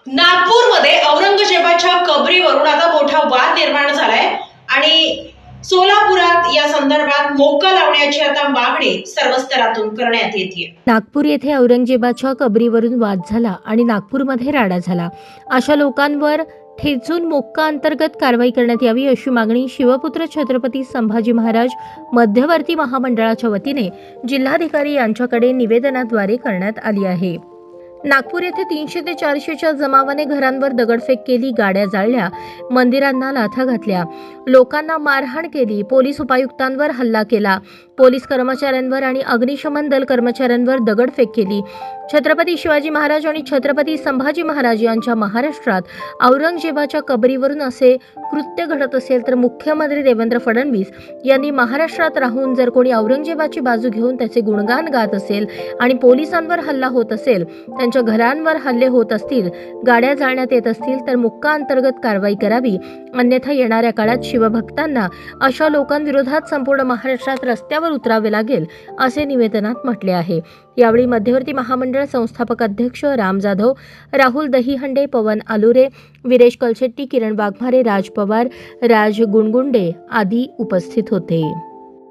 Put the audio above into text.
नागपूरमध्ये औरंगजेबाच्या कबरीवरून आता मोठा वाद निर्माण झालाय आणि सोलापुरात या संदर्भात मोक्का लावण्याची आता मागणी सर्व स्तरातून करण्यात येते। नागपूर येथे औरंगजेबाच्या कबरीवरून वाद झाला आणि नागपूरमध्ये राडा झाला। अशा लोकांवर ठेचून मोक्का अंतर्गत कारवाई करण्यात यावी अशी मागणी शिवपुत्र छत्रपती संभाजी महाराज मध्यवर्ती महामंडळाच्या वतीने जिल्हाधिकारी यांच्याकडे निवेदनाद्वारे करण्यात आली आहे। नागपूर येथे 300 ते 400च्या जमावाने घरांवर दगडफेक केली, गाड्या जाळल्या, मंदिरांना लाथा घातल्या, लोकांना मारहाण केली, पोलीस उपायुक्तांवर हल्ला केला, पोलीस कर्मचाऱ्यांवर आणि अग्निशमन दल कर्मचाऱ्यांवर दगडफेक केली। छत्रपती शिवाजी महाराज आणि छत्रपती संभाजी महाराज यांच्या महाराष्ट्रात औरंगजेबाच्या कबरीवरून असे कृत्य घडत असेल तर मुख्यमंत्री देवेंद्र फडणवीस यांनी महाराष्ट्रात राहून जर कोणी औरंगजेबाची बाजू घेऊन त्याचे गुणगान गात असेल आणि पोलिसांवर हल्ला होत असेल, त्यांच्या घरांवर हल्ले होत असतील, गाड्या जाळण्यात येत असतील तर मुक्का अंतर्गत कारवाई करावी, अन्यथा येणाऱ्या काळात शिवभक्तांना अशा लोकांविरोधात संपूर्ण महाराष्ट्रात रस्त्यावर उतरावे लागेल असे निवेदनात म्हटले आहे। यावेळी मध्यवर्ती महामंडळ संस्थापक अध्यक्ष राम जाधव, राहुल दहीहंडे, पवन आलुरे, विरेश कलशेट्टी, किरण वाघमारे, राज पवार, राज गुणगुंडे आदी उपस्थित होते।